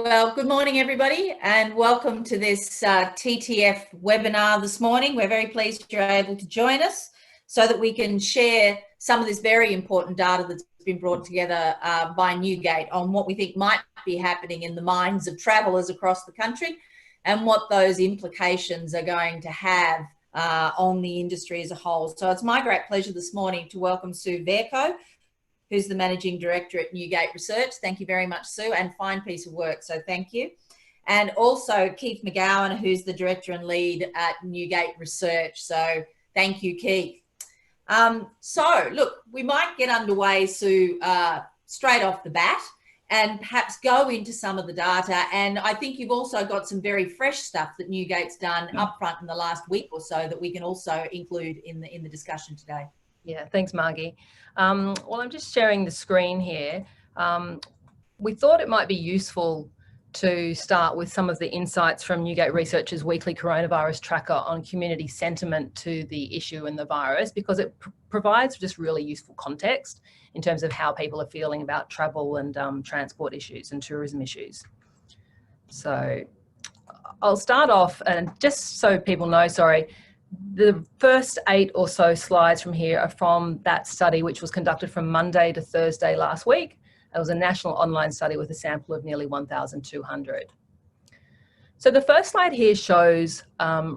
Well, good morning, everybody, and welcome to this TTF webinar this morning. We're very pleased you're able to join us so that we can share some of this very important data that's been brought together by Newgate on what we think might be happening in the minds of travellers across the country and what those implications are going to have on the industry as a whole. So it's my great pleasure this morning to welcome Sue Vercoe, who's the Managing Director at Newgate Research. Thank you very much, Sue, and fine piece of work, so thank you. And also Keith McGowan, who's the Director and Lead at Newgate Research. So thank you, Keith. So look, we might get underway, Sue, straight off the bat and perhaps go into some of the data. And I think you've also got some very fresh stuff that Newgate's done upfront in the last week or so that we can also include in the discussion today. Yeah, thanks, Margy. Well, I'm just sharing the screen here. We thought it might be useful to start with some of the insights from Newgate Research's weekly coronavirus tracker on community sentiment to the issue and the virus, because it provides just really useful context in terms of how people are feeling about travel and transport issues and tourism issues. So I'll start off, and just so people know, the first 8 or so slides from here are from that study, which was conducted from Monday to Thursday last week. It was a national online study with a sample of nearly 1,200. So the first slide here shows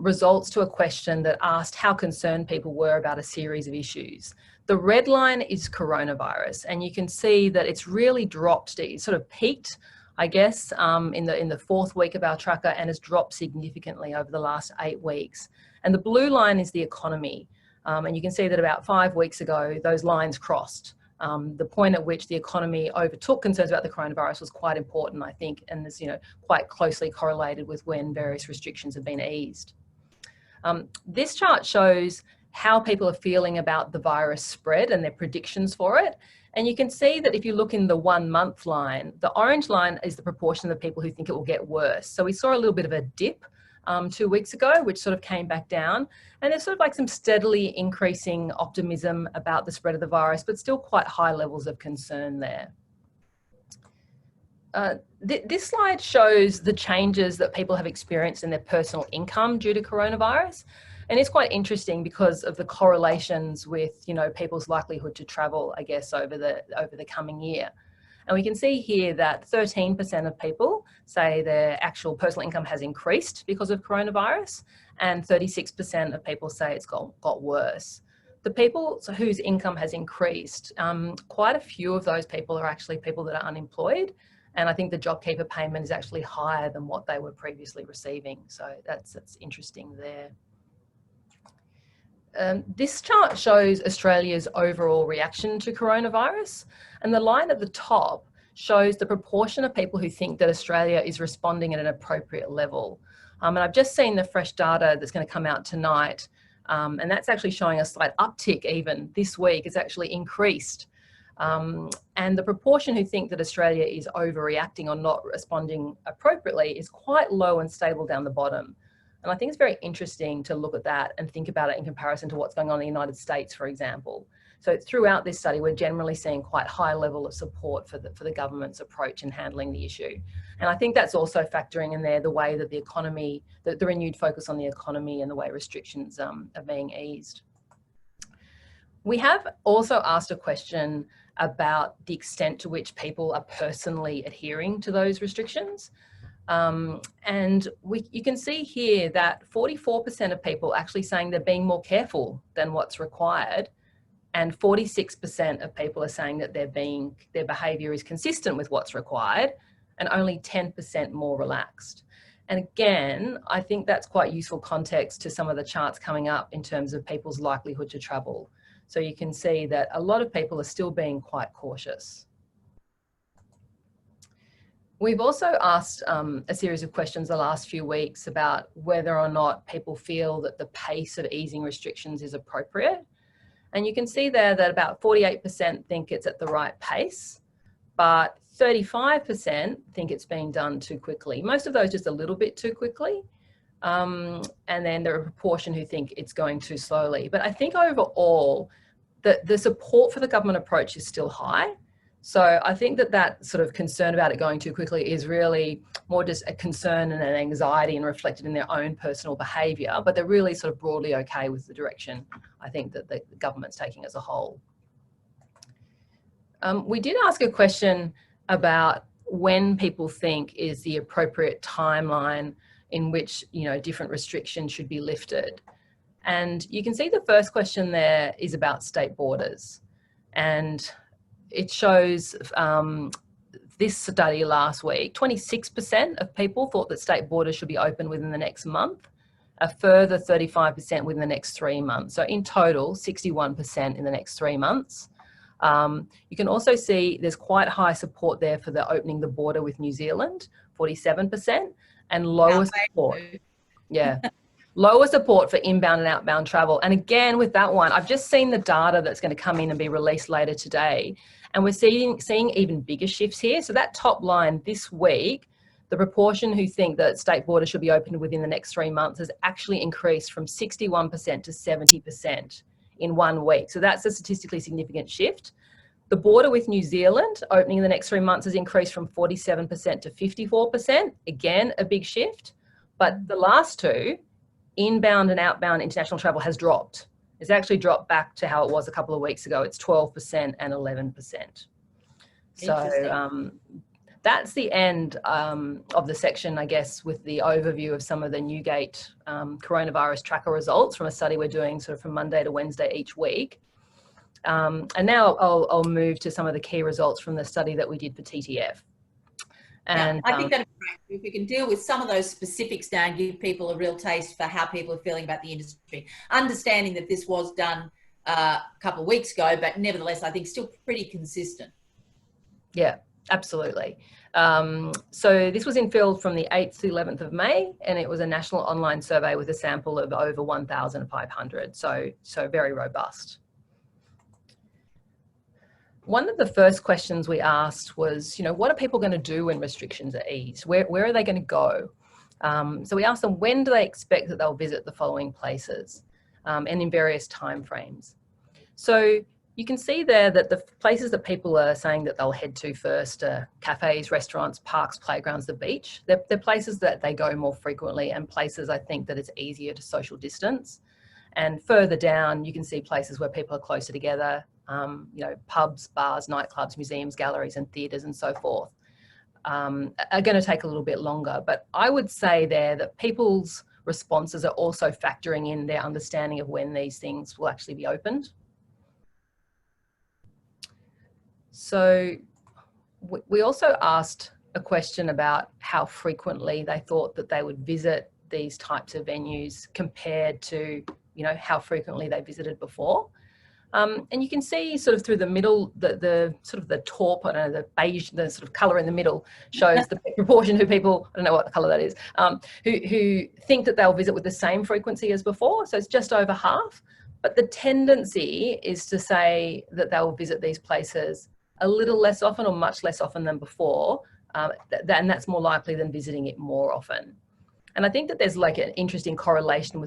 results to a question that asked how concerned people were about a series of issues. The red line is coronavirus, and you can see that it's really dropped. It sort of peaked, I guess, in the 4th week of our tracker, and has dropped significantly over the last 8 weeks. And the blue line is the economy. And you can see that about 5 weeks ago, those lines crossed. The point at which the economy overtook concerns about the coronavirus was quite important, I think, and is quite closely correlated with when various restrictions have been eased. This chart shows how people are feeling about the virus spread and their predictions for it. And you can see that if you look in the 1 month line, the orange line is the proportion of people who think it will get worse. So we saw a little bit of a dip 2 weeks ago, which sort of came back down. And there's sort of like some steadily increasing optimism about the spread of the virus, but still quite high levels of concern there. This slide shows the changes that people have experienced in their personal income due to coronavirus. And it's quite interesting because of the correlations with, people's likelihood to travel, I guess, over the coming year. And we can see here that 13% of people say their actual personal income has increased because of coronavirus, and 36% of people say it's got worse. The people whose income has increased, quite a few of those people are actually people that are unemployed. And I think the JobKeeper payment is actually higher than what they were previously receiving. So that's interesting there. This chart shows Australia's overall reaction to coronavirus, and the line at the top shows the proportion of people who think that Australia is responding at an appropriate level. And I've just seen the fresh data that's going to come out tonight, and that's actually showing a slight uptick even this week. It's actually increased. And the proportion who think that Australia is overreacting or not responding appropriately is quite low and stable down the bottom. And I think it's very interesting to look at that and think about it in comparison to what's going on in the United States, for example. So throughout this study, we're generally seeing quite high level of support for the government's approach in handling the issue. And I think that's also factoring in there the way that the economy, the renewed focus on the economy and the way restrictions are being eased. We have also asked a question about the extent to which people are personally adhering to those restrictions. And you can see here that 44% of people actually saying they're being more careful than what's required, and 46% of people are saying that their behaviour is consistent with what's required, and only 10% more relaxed. And again, I think that's quite useful context to some of the charts coming up in terms of people's likelihood to travel. So you can see that a lot of people are still being quite cautious. We've also asked a series of questions the last few weeks about whether or not people feel that the pace of easing restrictions is appropriate. And you can see there that about 48% think it's at the right pace, but 35% think it's being done too quickly. Most of those just a little bit too quickly. And then there are a proportion who think it's going too slowly. But I think overall, the support for the government approach is still high. So I think that sort of concern about it going too quickly is really more just a concern and an anxiety and reflected in their own personal behaviour, but they're really sort of broadly okay with the direction I think that the government's taking as a whole. We did ask a question about when people think is the appropriate timeline in which, you know, different restrictions should be lifted. And you can see the first question there is about state borders. And it shows this study last week, 26% of people thought that state borders should be open within the next month, a further 35% within the next 3 months. So in total, 61% in the next 3 months. You can also see there's quite high support there for the opening the border with New Zealand, 47%, and lower support. Yeah. Lower support for inbound and outbound travel. And again, with that one, I've just seen the data that's going to come in and be released later today. And we're seeing even bigger shifts here. So that top line this week, the proportion who think that state borders should be opened within the next 3 months has actually increased from 61% to 70% in 1 week. So that's a statistically significant shift. The border with New Zealand opening in the next 3 months has increased from 47% to 54%. Again, a big shift. But the last two, inbound and outbound international travel, has dropped. It's actually dropped back to how it was a couple of weeks ago. It's 12% and 11%. So that's the end of the section, I guess, with the overview of some of the Newgate coronavirus tracker results from a study we're doing sort of from Monday to Wednesday each week. And now I'll move to some of the key results from the study that we did for TTF. And I think that'd be great if we can deal with some of those specifics now and give people a real taste for how people are feeling about the industry. Understanding that this was done a couple of weeks ago, but nevertheless, I think still pretty consistent. Yeah, absolutely. So this was in field from the 8th to 11th of May, and it was a national online survey with a sample of over 1,500. So very robust. One of the first questions we asked was, you know, what are people going to do when restrictions are eased? Where are they going to go? So we asked them, when do they expect that they'll visit the following places, and in various timeframes. So you can see there that the places that people are saying that they'll head to first are cafes, restaurants, parks, playgrounds, the beach. They're places that they go more frequently and places I think that it's easier to social distance. And further down, you can see places where people are closer together, you know, pubs, bars, nightclubs, museums, galleries and theatres and so forth, are going to take a little bit longer. But I would say there that people's responses are also factoring in their understanding of when these things will actually be opened. So we also asked a question about how frequently they thought that they would visit these types of venues compared to, you know, how frequently they visited before. And you can see sort of through the middle, the sort of the taupe, I don't know, the beige, the sort of colour in the middle shows the proportion who people, I don't know what the colour that is, who think that they'll visit with the same frequency as before. So it's just over half. But the tendency is to say that they'll visit these places a little less often or much less often than before. And that's more likely than visiting it more often. And I think that there's like an interesting correlation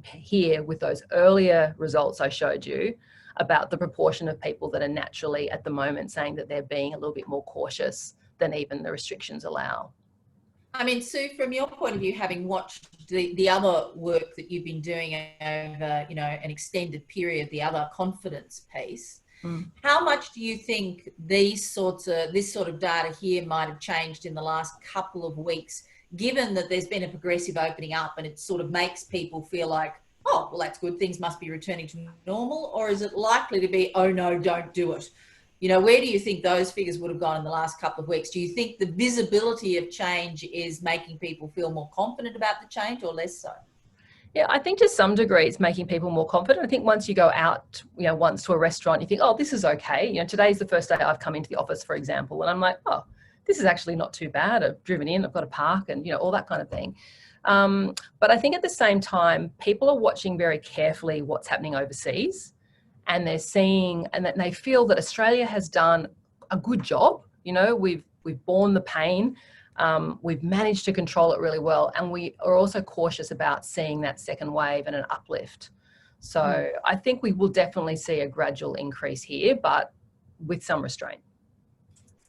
here with those earlier results I showed you about the proportion of people that are naturally at the moment saying that they're being a little bit more cautious than even the restrictions allow. I mean, Sue, from your point of view, having watched the other work that you've been doing over, you know, an extended period, the other confidence piece, how much do you think this sort of data here might have changed in the last couple of weeks, given that there's been a progressive opening up and it sort of makes people feel like, oh, well, that's good, things must be returning to normal? Or is it likely to be, oh no, don't do it? You know, where do you think those figures would have gone in the last couple of weeks? Do you think the visibility of change is making people feel more confident about the change or less so? Yeah, I think to some degree it's making people more confident. I think once you go out, you know, once to a restaurant, you think, oh, this is okay. You know, today's the first day I've come into the office, for example, and I'm like, oh, this is actually not too bad. I've driven in, I've got a park and, you know, all that kind of thing. But I think at the same time, people are watching very carefully what's happening overseas, and they're seeing, and that they feel that Australia has done a good job. You know, we've borne the pain. We've managed to control it really well. And we are also cautious about seeing that second wave and an uplift. So I think we will definitely see a gradual increase here, but with some restraint.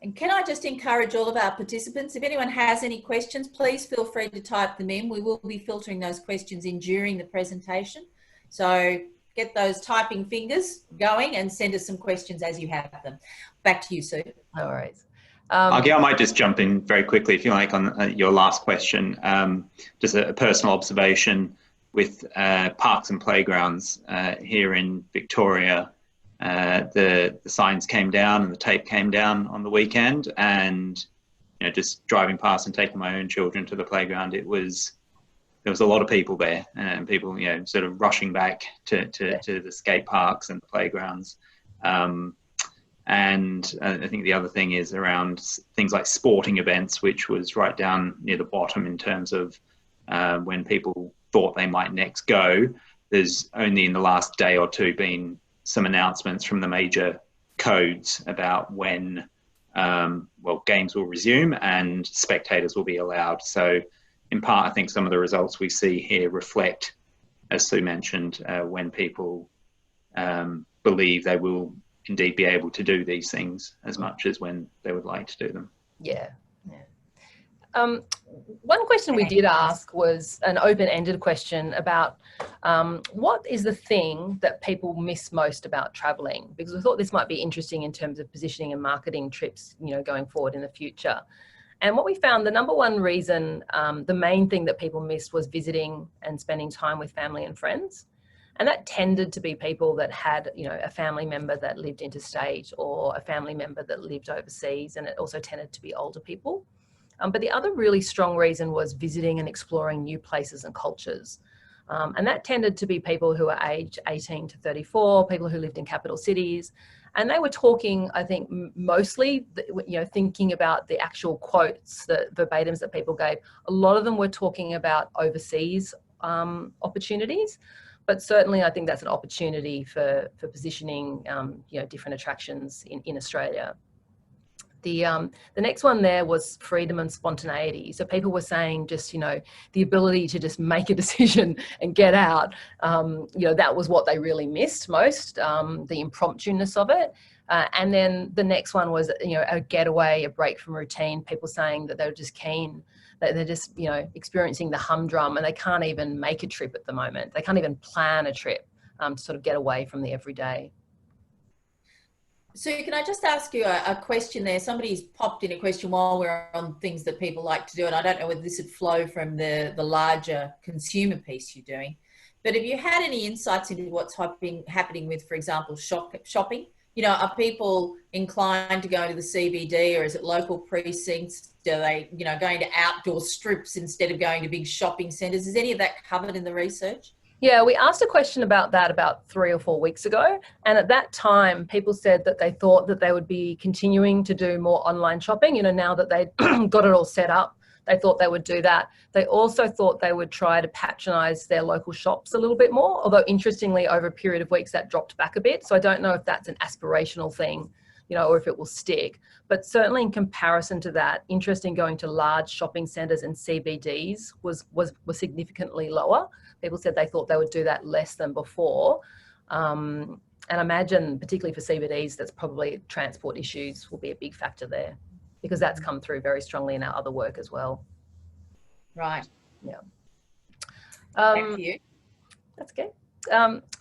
And can I just encourage all of our participants, if anyone has any questions, please feel free to type them in. We will be filtering those questions in during the presentation. So get those typing fingers going and send us some questions as you have them. Back to you, Sue. No worries. Margy, I might just jump in very quickly, if you like, on your last question. Just a personal observation with parks and playgrounds here in Victoria. The signs came down and the tape came down on the weekend, and just driving past and taking my own children to the playground, there was a lot of people there, and people sort of rushing back to the skate parks and the playgrounds. And I think the other thing is around things like sporting events, which was right down near the bottom in terms of when people thought they might next go. There's only in the last day or two been some announcements from the major codes about when games will resume and spectators will be allowed. So in part, I think some of the results we see here reflect, as Sue mentioned, when people believe they will indeed be able to do these things as much as when they would like to do them. Yeah. One question we did ask was an open-ended question about what is the thing that people miss most about travelling? Because we thought this might be interesting in terms of positioning and marketing trips, going forward in the future. And what we found, the number one reason, the main thing that people missed was visiting and spending time with family and friends. And that tended to be people that had, a family member that lived interstate or a family member that lived overseas, and it also tended to be older people. But the other really strong reason was visiting and exploring new places and cultures. And that tended to be people who are aged 18 to 34, people who lived in capital cities. And they were talking, I think, mostly, thinking about the actual quotes, the verbatims that people gave. A lot of them were talking about overseas opportunities. But certainly, I think that's an opportunity for positioning, different attractions in Australia. The next one there was freedom and spontaneity. So people were saying just, the ability to just make a decision and get out, that was what they really missed most, the impromptu-ness of it. And then the next one was, a getaway, a break from routine, people saying that they were just keen, that they're just, experiencing the humdrum and they can't even make a trip at the moment. They can't even plan a trip to sort of get away from the everyday. So can I just ask you a question there? Somebody's popped in a question while we're on things that people like to do, and I don't know whether this would flow from the larger consumer piece you're doing, but have you had any insights into what's happening with, for example, shopping? Are people inclined to go to the CBD, or is it local precincts? Are they, going to outdoor strips instead of going to big shopping centres? Is any of that covered in the research? Yeah, we asked a question about that about 3 or 4 weeks ago. And at that time, people said that they thought that they would be continuing to do more online shopping. Now that they'd got it all set up, they thought they would do that. They also thought they would try to patronise their local shops a little bit more, although interestingly, over a period of weeks, that dropped back a bit. So I don't know if that's an aspirational thing, or if it will stick. But certainly in comparison to that, interest in going to large shopping centres and CBDs was significantly lower. People said they thought they would do that less than before. And I imagine, particularly for CBDs, that's probably transport issues will be a big factor there, because that's come through very strongly in our other work as well. Right. Yeah. Thank you. That's good.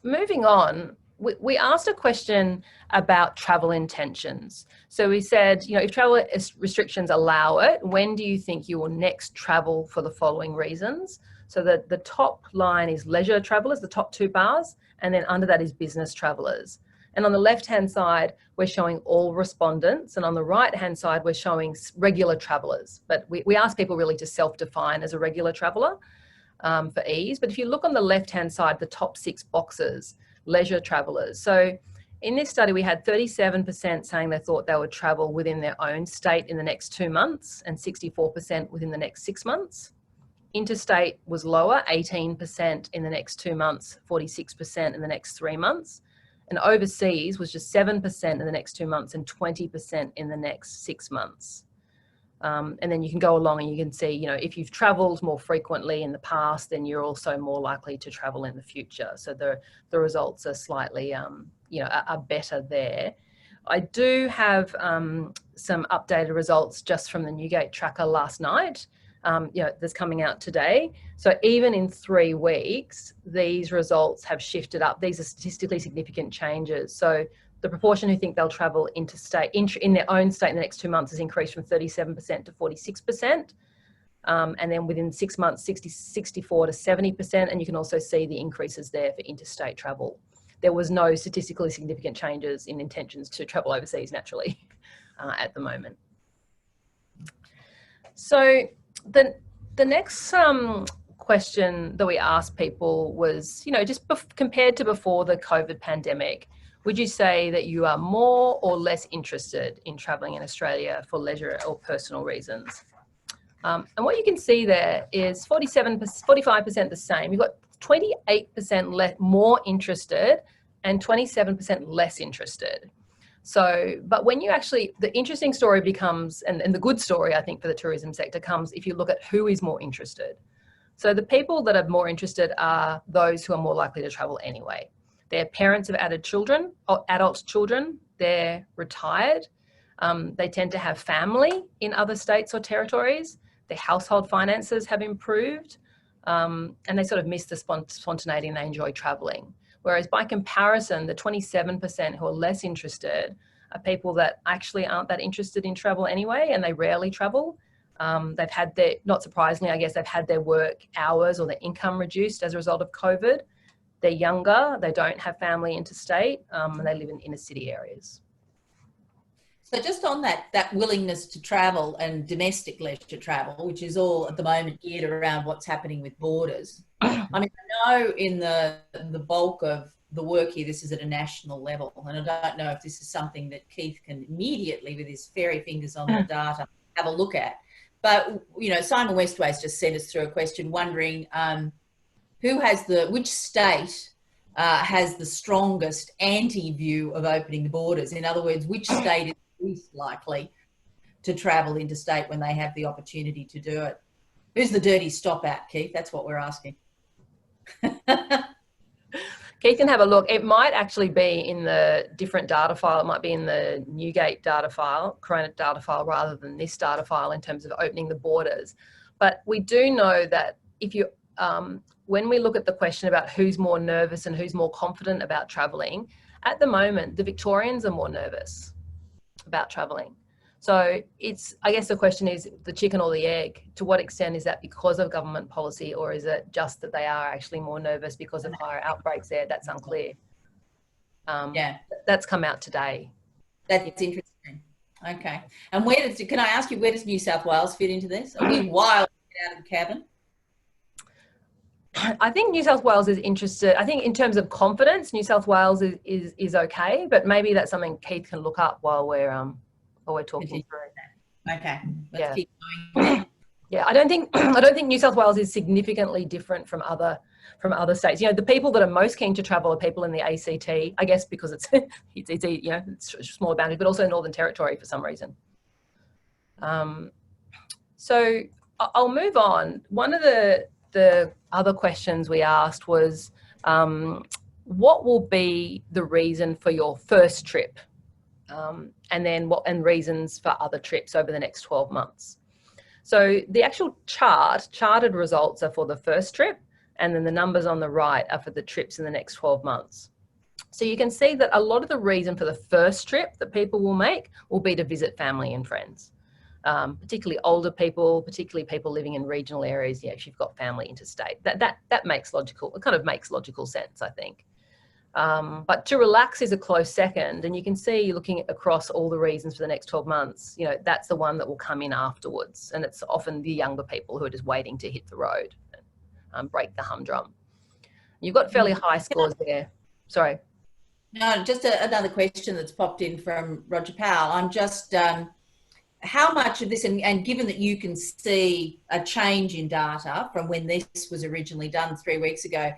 Moving on, we asked a question about travel intentions. So we said, if travel restrictions allow it, when do you think you will next travel for the following reasons? So the top line is leisure travellers, the top 2 bars, and then under that is business travellers. And on the left-hand side, we're showing all respondents, and on the right-hand side, we're showing regular travellers. But we ask people really to self-define as a regular traveller for ease. But if you look on the left-hand side, the top 6 boxes, leisure travellers. So in this study, we had 37% saying they thought they would travel within their own state in the next 2 months, and 64% within the next 6 months. Interstate was lower, 18% in the next 2 months, 46% in the next 3 months. And overseas was just 7% in the next 2 months and 20% in the next 6 months. And then you can go along and you can see, if you've travelled more frequently in the past, then you're also more likely to travel in the future. So the results are slightly, are better there. I do have some updated results just from the Newgate tracker last night. That's coming out today. So even in 3 weeks, these results have shifted up. These are statistically significant changes. So the proportion who think they'll travel interstate in their own state in the next 2 months has increased from 37% to 46%. And then within 6 months, 64 to 70%. And you can also see the increases there for interstate travel. There was no statistically significant changes in intentions to travel overseas naturally at the moment. So the next question that we asked people was, just compared to before the COVID pandemic, would you say that you are more or less interested in traveling in Australia for leisure or personal reasons? And what you can see there is 45% the same. You've got 28% more interested and 27% less interested. So, but when you actually, the interesting story becomes, and the good story, I think, for the tourism sector comes if you look at who is more interested. So the people that are more interested are those who are more likely to travel anyway. Their parents have added children, or adult children, they're retired, they tend to have family in other states or territories, their household finances have improved, and they sort of miss the spontaneity and they enjoy traveling. Whereas by comparison, the 27% who are less interested are people that actually aren't that interested in travel anyway, and they rarely travel. They've had their, not surprisingly, I guess, they've had their work hours or their income reduced as a result of COVID. They're younger, they don't have family interstate, and they live in inner city areas. So just on that willingness to travel and domestic leisure travel, which is all at the moment geared around what's happening with borders. I mean, I know in the bulk of the work here, this is at a national level, and I don't know if this is something that Keith can immediately, with his fairy fingers on the data, have a look at. But, Simon Westway's just sent us through a question wondering which state has the strongest anti-view of opening the borders? In other words, which state is least likely to travel interstate when they have the opportunity to do it? Who's the dirty stop at, Keith? That's what we're asking. Keith can have a look. It might actually be in the different data file. It might be in the Newgate data file, Corona data file, rather than this data file in terms of opening the borders. But we do know that if you, when we look at the question about who's more nervous and who's more confident about travelling, at the moment, the Victorians are more nervous about travelling. So it's, I guess the question is the chicken or the egg. To what extent is that because of government policy, or is it just that they are actually more nervous because of higher outbreaks there? That's unclear. Yeah, that's come out today. That's interesting. Okay. And can I ask you, where does New South Wales fit into this? Are we wild out of the cabin? I think New South Wales is interested. I think in terms of confidence, New South Wales is okay, but maybe that's something Keith can look up while we're talking through. Okay. Let's keep going. Yeah, I don't think New South Wales is significantly different from other states. The people that are most keen to travel are people in the ACT, I guess, because it's it's a smaller boundary, but also Northern Territory for some reason. So I'll move on. One of the other questions we asked was, what will be the reason for your first trip? And then reasons for other trips over the next 12 months. So the actual charted results are for the first trip, and then the numbers on the right are for the trips in the next 12 months. So you can see that a lot of the reason for the first trip that people will make will be to visit family and friends, particularly older people, particularly people living in regional areas. Yeah, if you've got family interstate, that makes logical. It kind of makes logical sense, I think. But to relax is a close second, and you can see looking across all the reasons for the next 12 months, that's the one that will come in afterwards. And it's often the younger people who are just waiting to hit the road and break the humdrum. You've got fairly high scores there. Sorry. No, just another question that's popped in from Roger Powell. I'm just, how much of this, and given that you can see a change in data from when this was originally done 3 weeks ago,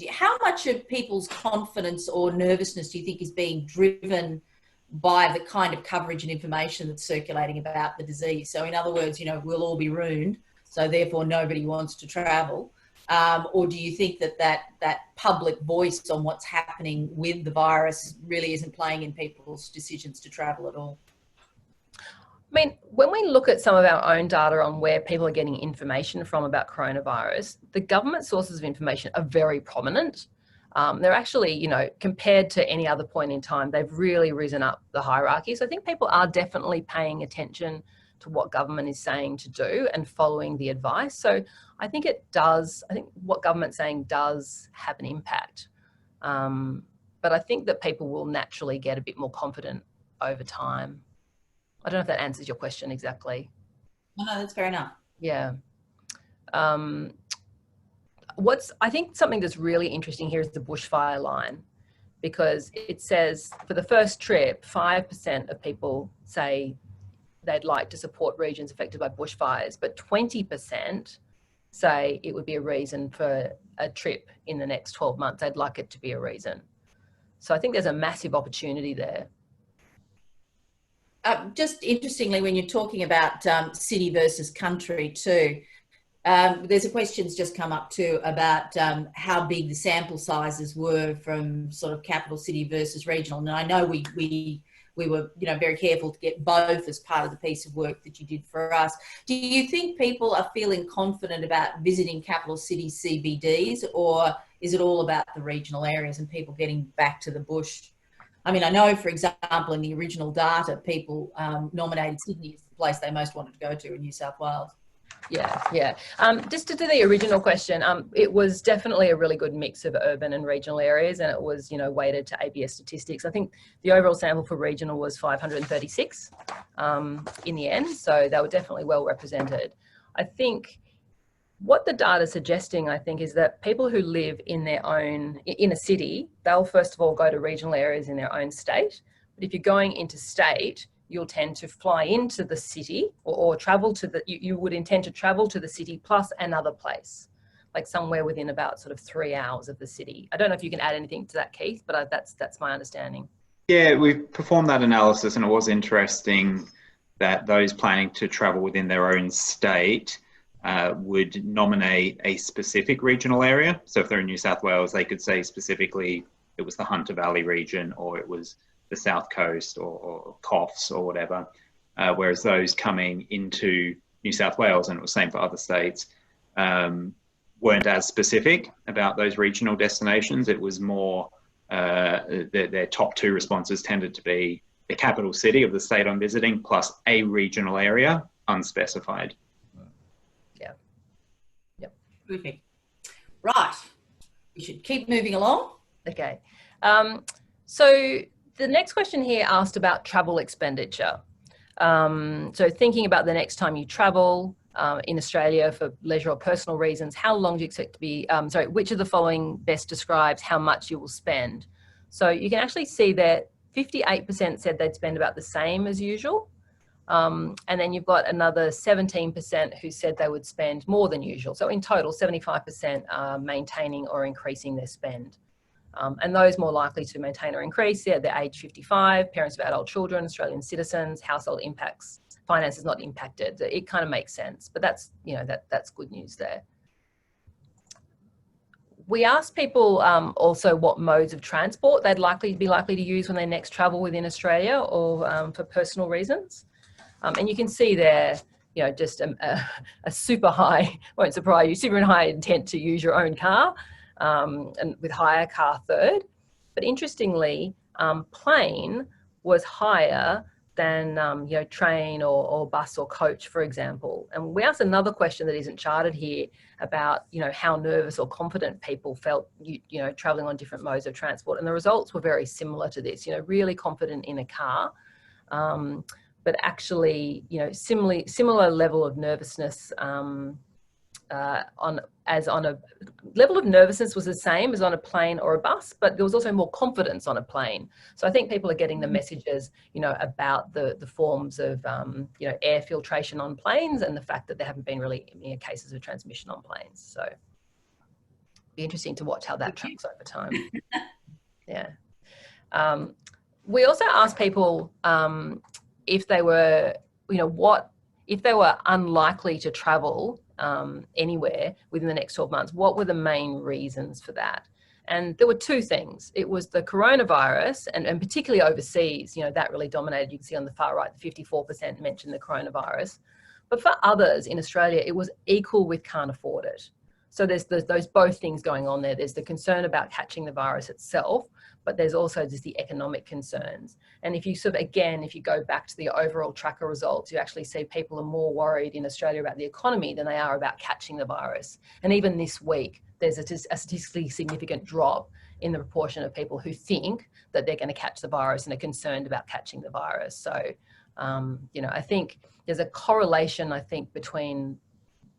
how much of people's confidence or nervousness do you think is being driven by the kind of coverage and information that's circulating about the disease? So in other words, we'll all be ruined, so therefore nobody wants to travel. or do you think that public voice on what's happening with the virus really isn't playing in people's decisions to travel at all? I mean, when we look at some of our own data on where people are getting information from about coronavirus, the government sources of information are very prominent. They're actually, you know, compared to any other point in time, they've really risen up the hierarchy. So I think people are definitely paying attention to what government is saying to do and following the advice. So I think it does, I think what government's saying does have an impact. But I think that people will naturally get a bit more confident over time. I don't know if that answers your question exactly. No, that's fair enough. Yeah. I think something that's really interesting here is the bushfire line, because it says for the first trip, 5% of people say they'd like to support regions affected by bushfires, but 20% say it would be a reason for a trip in the next 12 months. They'd like it to be a reason. So I think there's a massive opportunity there. Just interestingly, when you're talking about city versus country too, there's a question's just come up too about how big the sample sizes were from sort of capital city versus regional. And I know we were, you know, very careful to get both as part of the piece of work that you did for us. Do you think people are feeling confident about visiting capital city CBDs, or is it all about the regional areas and people getting back to the bush? I mean, I know, for example, in the original data, people nominated Sydney as the place they most wanted to go to in New South Wales. Yeah. Just to do the original question, it was definitely a really good mix of urban and regional areas, and it was, you know, weighted to ABS statistics. I think the overall sample for regional was 536 in the end, so they were definitely well represented. I think what the data is suggesting, I think, is that people who live in their own, in a city, they'll first of all go to regional areas in their own state. But if you're going interstate, you'll tend to fly into the city or travel to the, you would intend to travel to the city plus another place, like somewhere within about sort of 3 hours of the city. I don't know if you can add anything to that, Keith, but that's my understanding. Yeah, we performed that analysis, and it was interesting that those planning to travel within their own state would nominate a specific regional area. So if they're in New South Wales, they could say specifically it was the Hunter Valley region, or it was the South Coast, or Coffs, or whatever. Whereas those coming into New South Wales, and it was the same for other states, weren't as specific about those regional destinations. It was more, their top two responses tended to be the capital city of the state I'm visiting plus a regional area, unspecified. Perfect. Right. We should keep moving along. Okay. So the next question here asked about travel expenditure. So thinking about the next time you travel in Australia for leisure or personal reasons, how long do you expect to be, which of the following best describes how much you will spend? So you can actually see that 58% said they'd spend about the same as usual. And then you've got another 17% who said they would spend more than usual. So in total, 75% are maintaining or increasing their spend. And those more likely to maintain or increase, they're age 55, parents of adult children, Australian citizens, household impacts, finances not impacted. It kind of makes sense, but that's, you know, that's good news there. We asked people also what modes of transport they'd be likely to use when they next travel within Australia, or for personal reasons. And you can see there, you know, just a super high, won't surprise you, super high intent to use your own car, and with hire car third. But interestingly, plane was higher than, you know, train or bus or coach, for example. And we asked another question that isn't charted here about, you know, how nervous or confident people felt, you know, traveling on different modes of transport. And the results were very similar to this, you know, really confident in a car. But actually, you know, similar level of nervousness on a level of nervousness was the same as on a plane or a bus, but there was also more confidence on a plane. So I think people are getting the messages, you know, about the forms of, you know, air filtration on planes, and the fact that there haven't been really any cases of transmission on planes. So it'll be interesting to watch how that tracks over time. Yeah. We also asked people, if they were, you know, if they were unlikely to travel anywhere within the next 12 months. What were the main reasons for that? And there were two things. It was the coronavirus, and particularly overseas, that really dominated. You can see on the far right, 54% mentioned the coronavirus. But for others in Australia, it was equal with can't afford it. So there's those both things going on there. There's the concern about catching the virus itself, but there's also just the economic concerns. And if you if you go back to the overall tracker results, you actually see people are more worried in Australia about the economy than they are about catching the virus. And even this week, there's a statistically significant drop in the proportion of people who think that they're going to catch the virus and are concerned about catching the virus. So, I think there's a correlation, between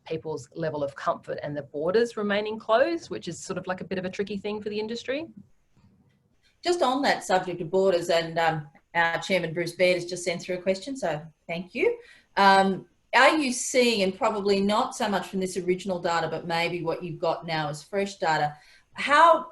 people's level of comfort and the borders remaining closed, which is sort of like a bit of a tricky thing for the industry. Just on that subject of borders, and our chairman Bruce Baird has just sent through a question, so thank you. Are you seeing, and probably not so much from this original data, but maybe what you've got now as fresh data,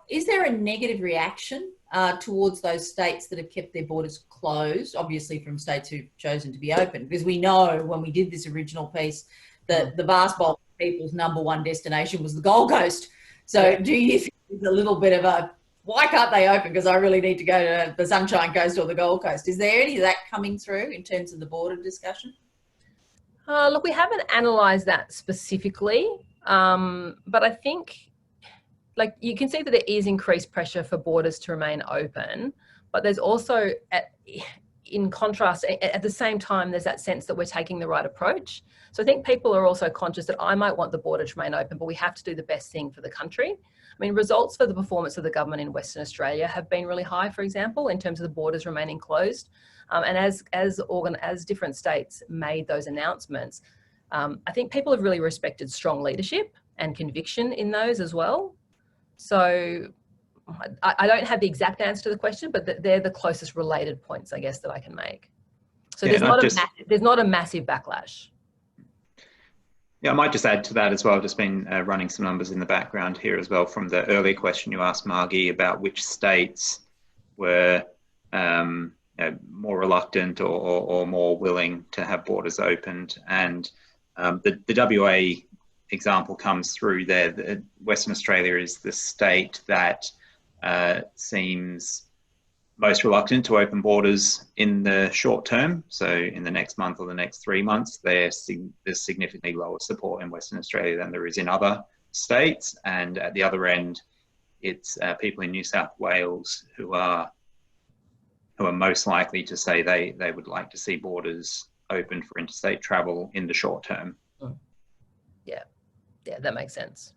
is there a negative reaction towards those states that have kept their borders closed, obviously from states who've chosen to be open? Because we know when we did this original piece that the vast bulk of people's number one destination was the Gold Coast. So do you think there's a little bit of a, why can't they open? Because I really need to go to the Sunshine Coast or the Gold Coast. Is there any of that coming through in terms of the border discussion? Look, we haven't analysed that specifically, but I think you can see that there is increased pressure for borders to remain open, but there's also, in contrast, at the same time, there's that sense that we're taking the right approach. So I think people are also conscious that I might want the border to remain open, but we have to do the best thing for the country. I mean, results for the performance of the government in Western Australia have been really high, for example, in terms of the borders remaining closed. And as different states made those announcements, I think people have really respected strong leadership and conviction in those as well. So I don't have the exact answer to the question, but they're the closest related points, I guess, that I can make. So there's not a massive backlash. Yeah, I might just add to that as well. I've just been running some numbers in the background here as well from the earlier question you asked, Margy, about which states were more reluctant or more willing to have borders opened. And the WA example comes through there. Western Australia is the state that seems most reluctant to open borders in the short term. So in the next month or the next 3 months, there's significantly lower support in Western Australia than there is in other states. And at the other end, it's people in New South Wales who are most likely to say they would like to see borders open for interstate travel in the short term. Yeah, that makes sense.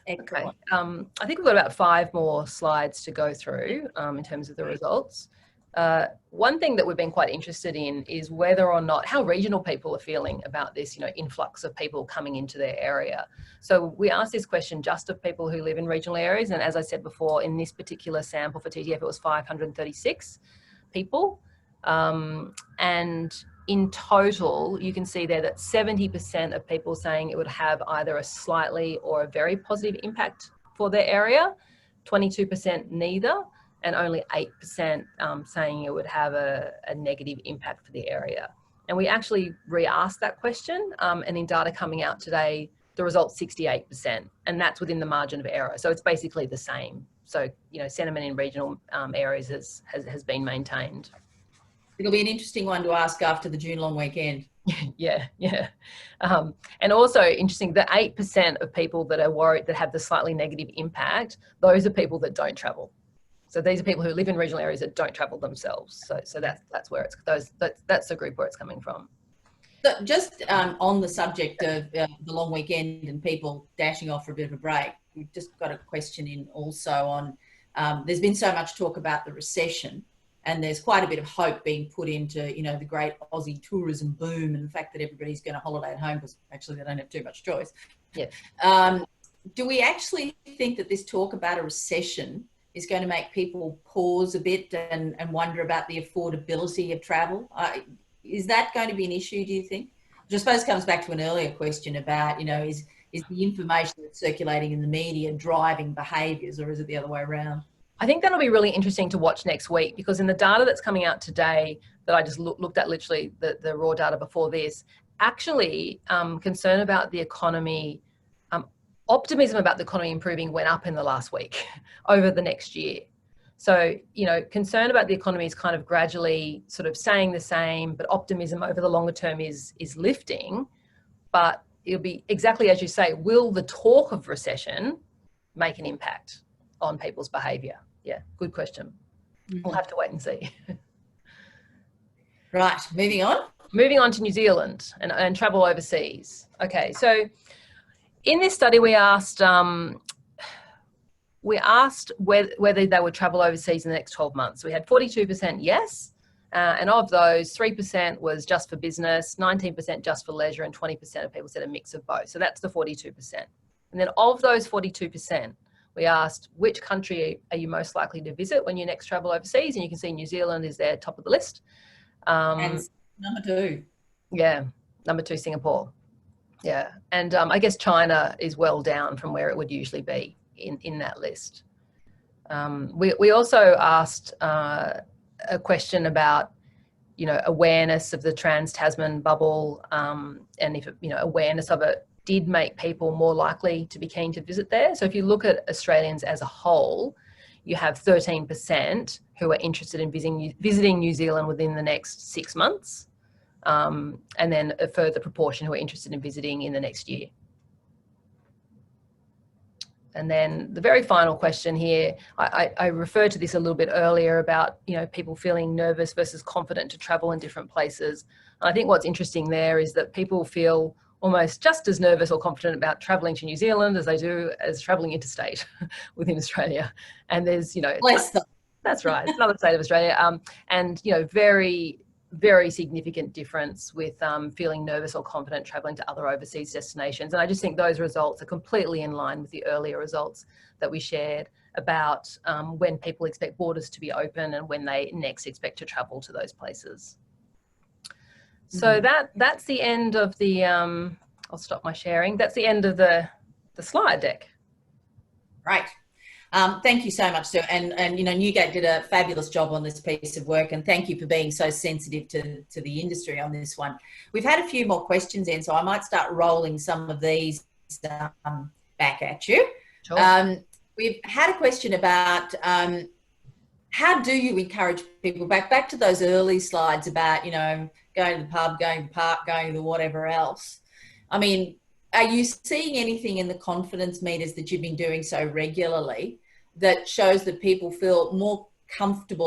Excellent. Okay. I think we've got about 5 more slides to go through in terms of the results. One thing that we've been quite interested in is whether or not how regional people are feeling about this, influx of people coming into their area. So we asked this question just of people who live in regional areas, and as I said before, in this particular sample for TTF, it was 536 people, and in total, you can see there that 70% of people saying it would have either a slightly or a very positive impact for their area, 22% neither, and only 8% saying it would have a negative impact for the area. And we actually re-asked that question, and in data coming out today, the result's 68%, and that's within the margin of error. So it's basically the same. So, sentiment in regional areas has been maintained. It'll be an interesting one to ask after the June long weekend. Yeah. And also interesting, the 8% of people that are worried that have the slightly negative impact, those are people that don't travel. So these are people who live in regional areas that don't travel themselves. So that's where that's the group where it's coming from. So just on the subject of the long weekend and people dashing off for a bit of a break, we've just got a question in also on, there's been so much talk about the recession, and there's quite a bit of hope being put into, the great Aussie tourism boom and the fact that everybody's going to holiday at home because actually they don't have too much choice. Yeah. Do we actually think that this talk about a recession is going to make people pause a bit and wonder about the affordability of travel? Is that going to be an issue, do you think? Which I suppose comes back to an earlier question about, is the information that's circulating in the media driving behaviours, or is it the other way around? I think that'll be really interesting to watch next week, because in the data that's coming out today that I just looked at, literally the raw data before this, actually concern about the economy, optimism about the economy improving went up in the last week over the next year. So, you know, concern about the economy is kind of gradually sort of staying the same, but optimism over the longer term is lifting. But it'll be exactly as you say, will the talk of recession make an impact on people's behaviour? Yeah, good question. We'll have to wait and see. Right, moving on. Moving on to New Zealand and travel overseas. Okay, so in this study we asked whether they would travel overseas in the next 12 months. So we had 42% yes, and of those, 3% was just for business, 19% just for leisure, and 20% of people said a mix of both. So that's the 42%. And then of those 42%, we asked which country are you most likely to visit when you next travel overseas, and you can see New Zealand is there top of the list. And number 2. Yeah, number 2, Singapore. Yeah, and I guess China is well down from where it would usually be in that list. We also asked a question about, you know, awareness of the Trans-Tasman bubble, and if, you know, awareness of it did make people more likely to be keen to visit there. So if you look at Australians as a whole, you have 13% who are interested in visiting New Zealand within the next 6 months, and then a further proportion who are interested in visiting in the next year. And then the very final question here, I referred to this a little bit earlier about, you know, people feeling nervous versus confident to travel in different places. And I think what's interesting there is that people feel almost just as nervous or confident about travelling to New Zealand as they do as travelling interstate within Australia. And there's, you know, that's right, it's another state of Australia. And, you know, very, very significant difference with feeling nervous or confident travelling to other overseas destinations. And I just think those results are completely in line with the earlier results that we shared about when people expect borders to be open and when they next expect to travel to those places. So that's the end of the, I'll stop my sharing. That's the end of the slide deck. Right. Thank you so much, Sue. And you know, Newgate did a fabulous job on this piece of work, and thank you for being so sensitive to the industry on this one. We've had a few more questions in, so I might start rolling some of these back at you. Sure. We've had a question about how do you encourage people, back to those early slides about, you know, going to the pub, going to the park, going to the whatever else. I mean, are you seeing anything in the confidence meters that you've been doing so regularly that shows that people feel more comfortable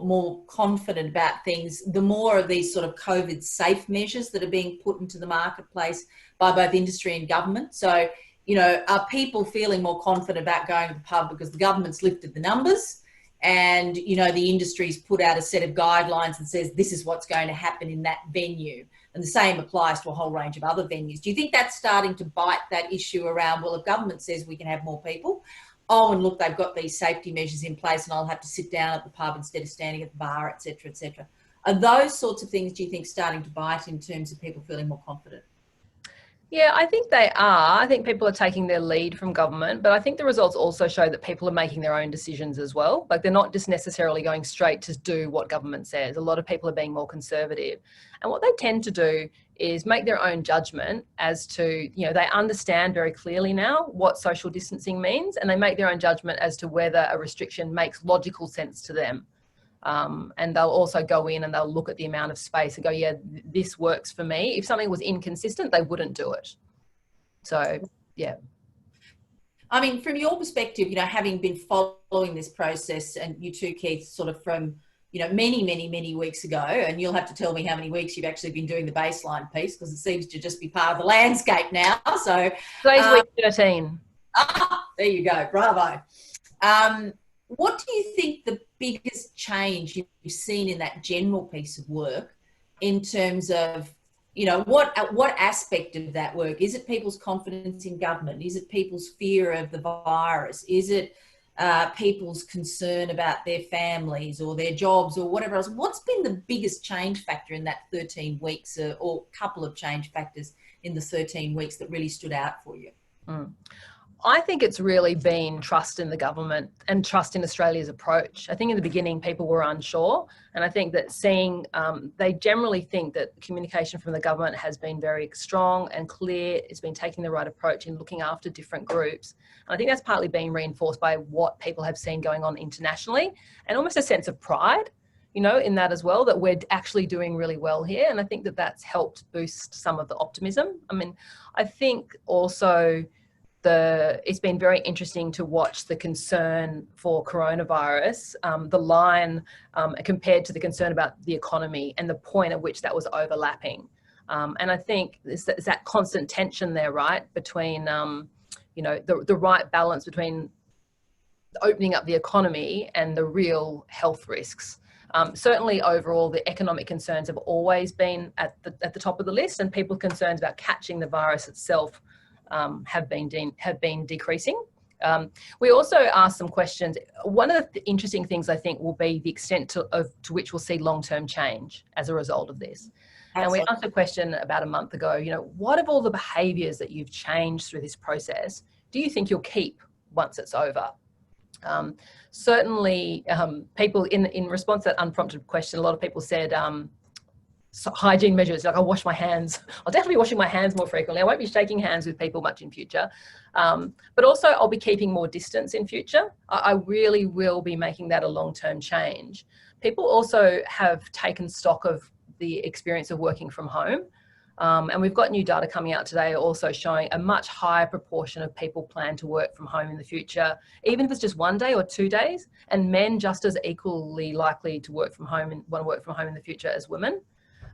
or more confident about things, the more of these sort of COVID safe measures that are being put into the marketplace by both industry and government? So, you know, are people feeling more confident about going to the pub because the government's lifted the numbers and, you know, the industry's put out a set of guidelines and says this is what's going to happen in that venue? And the same applies to a whole range of other venues. Do you think that's starting to bite that issue around, well, if government says we can have more people, oh, and look, they've got these safety measures in place and I'll have to sit down at the pub instead of standing at the bar, et cetera, et cetera. Are those sorts of things, do you think, starting to bite in terms of people feeling more confident? Yeah, I think they are. I think people are taking their lead from government, but I think the results also show that people are making their own decisions as well. Like, they're not just necessarily going straight to do what government says. A lot of people are being more conservative. And what they tend to do is make their own judgment as to, you know, they understand very clearly now what social distancing means, and they make their own judgment as to whether a restriction makes logical sense to them. And they'll also go in and they'll look at the amount of space and go, yeah, this works for me. If something was inconsistent, they wouldn't do it. So, yeah. I mean, from your perspective, you know, having been following this process, and you too, Keith, sort of from, you know, many weeks ago, and you'll have to tell me how many weeks you've actually been doing the baseline piece, because it seems to just be part of the landscape now. So today's week 13. There you go. Bravo. What do you think the biggest change you've seen in that general piece of work in terms of, you know, what aspect of that work? Is it people's confidence in government? Is it people's fear of the virus? Is it people's concern about their families or their jobs or whatever else? What's been the biggest change factor in that 13 weeks or couple of change factors in the 13 weeks that really stood out for you? I think it's really been trust in the government and trust in Australia's approach. I think in the beginning people were unsure, and I think that they generally think that communication from the government has been very strong and clear. It's been taking the right approach in looking after different groups. And I think that's partly been reinforced by what people have seen going on internationally, and almost a sense of pride, you know, in that as well, that we're actually doing really well here. And I think that that's helped boost some of the optimism. I mean, I think also it's been very interesting to watch the concern for coronavirus, the line compared to the concern about the economy and the point at which that was overlapping. And I think there's that constant tension there, right, between, you know, the right balance between opening up the economy and the real health risks. Certainly overall, the economic concerns have always been at the top of the list, and people's concerns about catching the virus itself have been decreasing. We also asked some questions. One of the interesting things I think will be the extent to which we'll see long-term change as a result of this. And we asked a question about a month ago, you know, what of all the behaviours that you've changed through this process do you think you'll keep once it's over? Certainly, people in response to that unprompted question, a lot of people said, so hygiene measures, like I'll wash my hands. I'll definitely be washing my hands more frequently. I won't be shaking hands with people much in future. But also I'll be keeping more distance in future. I really will be making that a long-term change. People also have taken stock of the experience of working from home. And we've got new data coming out today also showing a much higher proportion of people plan to work from home in the future, even if it's just 1 day or 2 days, and men just as equally likely to work from home and want to work from home in the future as women.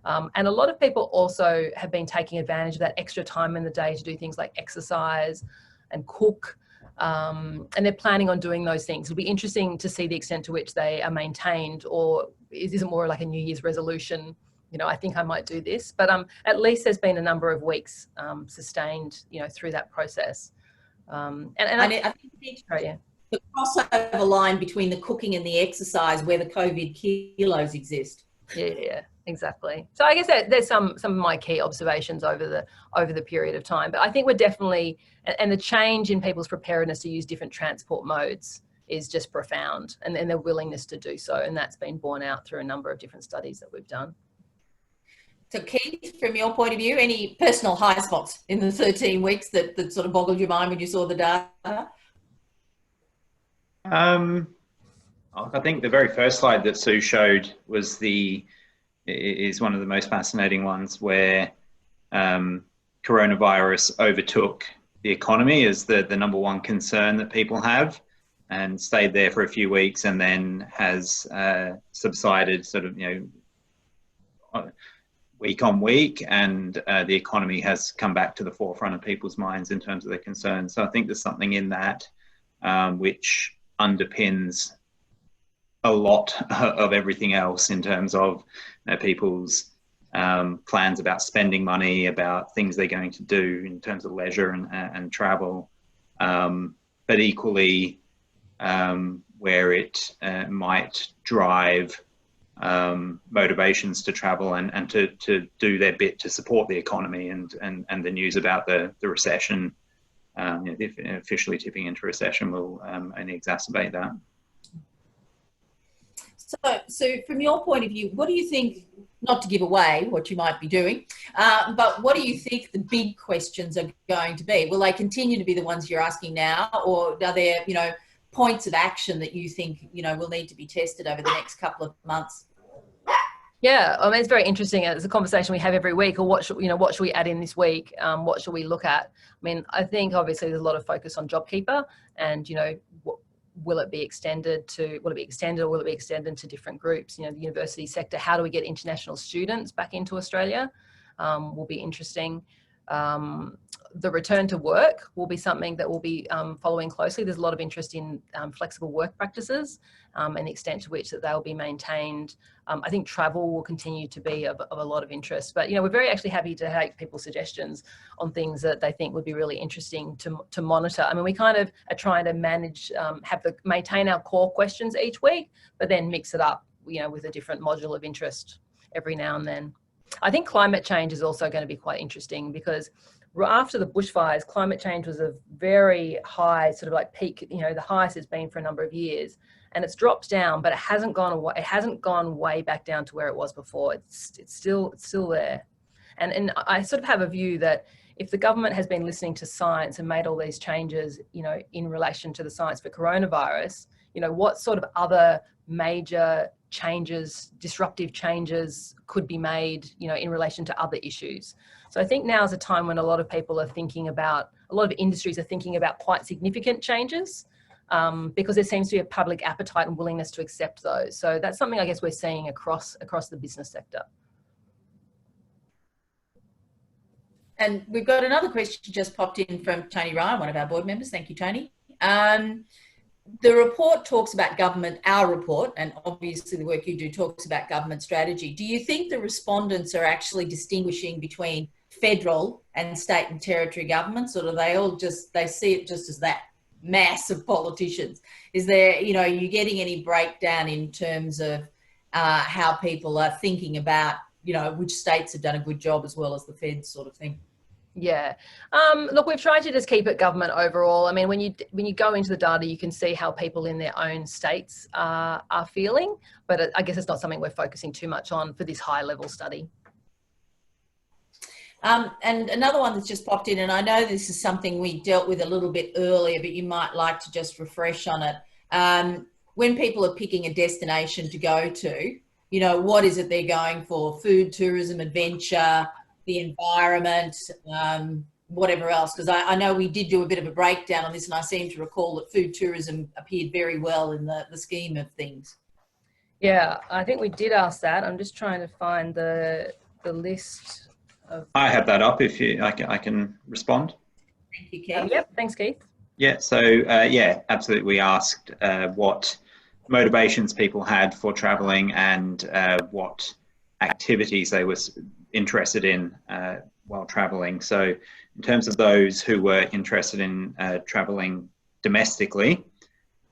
And a lot of people also have been taking advantage of that extra time in the day to do things like exercise and cook. And they're planning on doing those things. It'll be interesting to see the extent to which they are maintained, or is it more like a New Year's resolution? You know, I think I might do this, but at least there's been a number of weeks sustained, you know, through that process. I think the crossover line between the cooking and the exercise, where the COVID kilos exist. Yeah, exactly. So I guess there's some of my key observations over the period of time. But I think we're definitely, and the change in people's preparedness to use different transport modes is just profound, and their willingness to do so. And that's been borne out through a number of different studies that we've done. So Keith, from your point of view, any personal high spots in the 13 weeks that sort of boggled your mind when you saw the data? I think the very first slide that Sue showed is one of the most fascinating ones, where coronavirus overtook the economy as the number one concern that people have, and stayed there for a few weeks, and then has subsided sort of, you know, week on week, and the economy has come back to the forefront of people's minds in terms of their concerns. So I think there's something in that which underpins a lot of everything else in terms of, you know, people's plans about spending money, about things they're going to do in terms of leisure and travel, but equally where it might drive motivations to travel and to do their bit to support the economy, and the news about the recession, if officially tipping into recession, will only exacerbate that. So from your point of view, what do you think, not to give away what you might be doing, but what do you think the big questions are going to be? Will they continue to be the ones you're asking now, or are there, you know, points of action that you think, you know, will need to be tested over the next couple of months? Yeah, I mean, it's very interesting. It's a conversation we have every week. Or what should we add in this week? What should we look at? I mean, I think obviously there's a lot of focus on JobKeeper, and, you know, will it be extended or will it be extended to different groups? You know, the university sector, how do we get international students back into Australia? Will be interesting. The return to work will be something that we'll be following closely. There's a lot of interest in flexible work practices and the extent to which that they'll be maintained. I think travel will continue to be of a lot of interest, but, you know, we're very actually happy to take people's suggestions on things that they think would be really interesting to monitor. I mean, we kind of are trying to manage, maintain our core questions each week, but then mix it up, you know, with a different module of interest every now and then. I think climate change is also going to be quite interesting, because after the bushfires, climate change was a very high sort of like peak, you know, the highest it's been for a number of years, and it's dropped down, but it hasn't gone away. It hasn't gone way back down to where it was before. It's still there. And I sort of have a view that if the government has been listening to science and made all these changes, you know, in relation to the science for coronavirus, you know, what sort of other major changes, disruptive changes could be made, you know, in relation to other issues. So I think now is a time when a lot of people are thinking about, a lot of industries are thinking about quite significant changes, because there seems to be a public appetite and willingness to accept those. So that's something I guess we're seeing across the business sector. And we've got another question just popped in from Tony Ryan, one of our board members. Thank you, Tony. The report talks about government, our report, and obviously the work you do talks about government strategy. Do you think the respondents are actually distinguishing between federal and state and territory governments, or do they all just, they see it just as that mass of politicians? Is there, you know, are you getting any breakdown in terms of how people are thinking about, you know, which states have done a good job as well as the feds sort of thing? Yeah. Look, we've tried to just keep it government overall. I mean, when you go into the data, you can see how people in their own states are feeling, but I guess it's not something we're focusing too much on for this high level study. And another one that's just popped in, and I know this is something we dealt with a little bit earlier, but you might like to just refresh on it. When people are picking a destination to go to, you know, what is it they're going for? Food, tourism, adventure, the environment, whatever else? Because I know we did do a bit of a breakdown on this, and I seem to recall that food tourism appeared very well in the scheme of things. Yeah, I think we did ask that. I'm just trying to find the list of... I have that up if you, I can respond. Thank you, Keith. Yep, thanks, Keith. Yeah, so yeah, absolutely. We asked what motivations people had for traveling and what activities they were interested in while traveling. So in terms of those who were interested in traveling domestically,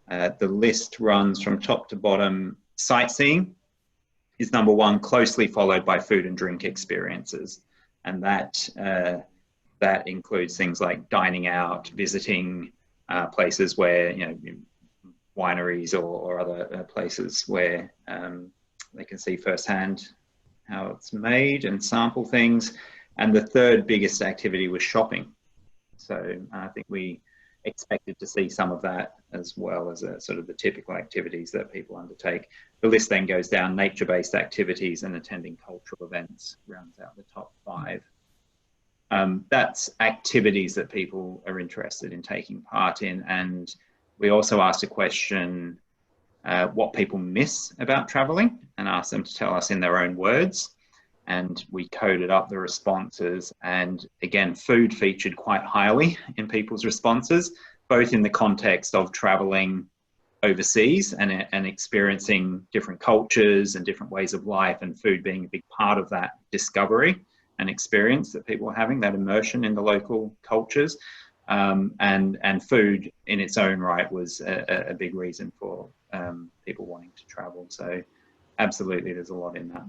the list runs from top to bottom. Sightseeing is number one, closely followed by food and drink experiences. And that includes things like dining out, visiting places where, you know, wineries or other places where they can see firsthand how it's made and sample things. And the third biggest activity was shopping. So I think we expected to see some of that as well as a sort of the typical activities that people undertake. The list then goes down: nature-based activities and attending cultural events rounds out the top 5. That's activities that people are interested in taking part in. And we also asked a question, what people miss about traveling, and asked them to tell us in their own words. And we coded up the responses. And again, food featured quite highly in people's responses, both in the context of traveling overseas and experiencing different cultures and different ways of life, and food being a big part of that discovery and experience that people are having, that immersion in the local cultures. And food in its own right was a big reason for people wanting to travel. So absolutely, there's a lot in that.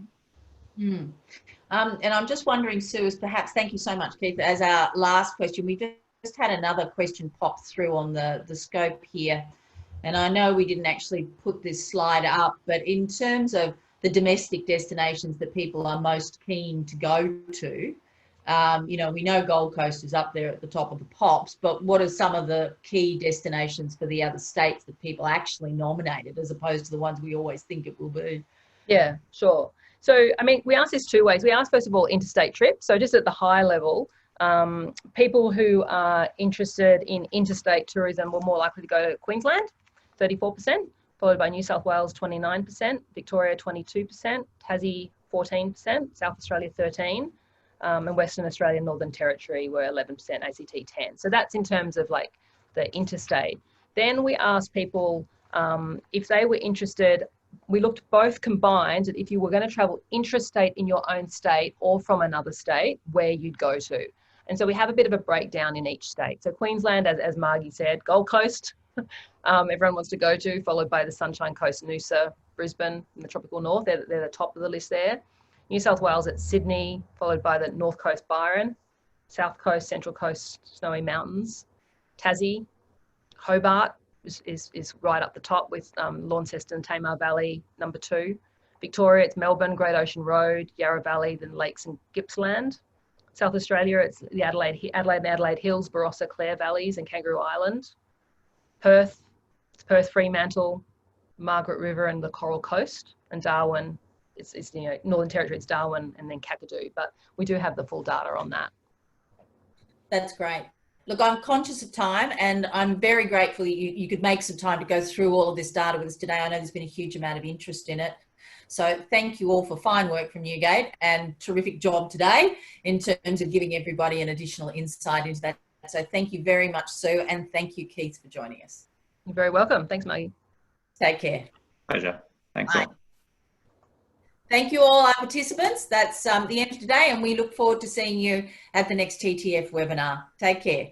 And I'm just wondering, Sue, as perhaps, thank you so much, Keith, as our last question, we just had another question pop through on the scope here. And I know we didn't actually put this slide up, but in terms of the domestic destinations that people are most keen to go to, you know, we know Gold Coast is up there at the top of the pops, but what are some of the key destinations for the other states that people actually nominated, as opposed to the ones we always think it will be? Yeah, sure. So, I mean, we asked this 2 ways. We asked, first of all, interstate trips. So just at the high level, people who are interested in interstate tourism were more likely to go to Queensland, 34%, followed by New South Wales, 29%, Victoria, 22%, Tassie, 14%, South Australia, 13%, and Western Australia, Northern Territory were 11%, ACT 10%. So that's in terms of like the interstate. Then we asked people if they were interested. We looked both combined that if you were going to travel intrastate in your own state or from another state, where you'd go to. And so we have a bit of a breakdown in each state. So Queensland, as Margy said, Gold Coast, everyone wants to go to, followed by the Sunshine Coast, Noosa, Brisbane, and the tropical north. They're the top of the list there. New South Wales at Sydney, followed by the North Coast, Byron, South Coast, Central Coast, Snowy Mountains. Tassie, Hobart is right up the top with Launceston, Tamar Valley, number 2. Victoria, it's Melbourne, Great Ocean Road, Yarra Valley, then Lakes and Gippsland. South Australia, it's the Adelaide and Adelaide Hills, Barossa, Clare Valleys and Kangaroo Island. Perth, it's Perth, Fremantle, Margaret River and the Coral Coast. And Darwin, it's Northern Territory, it's Darwin and then Kakadu. But we do have the full data on that. That's great. Look, I'm conscious of time and I'm very grateful you could make some time to go through all of this data with us today. I know there's been a huge amount of interest in it. So thank you all for fine work from Newgate and terrific job today in terms of giving everybody an additional insight into that. So thank you very much, Sue, and thank you, Keith, for joining us. You're very welcome. Thanks, Margy. Take care. Pleasure. Thanks Bye. all. Thank you all our participants. That's the end of today, and we look forward to seeing you at the next TTF webinar. Take care.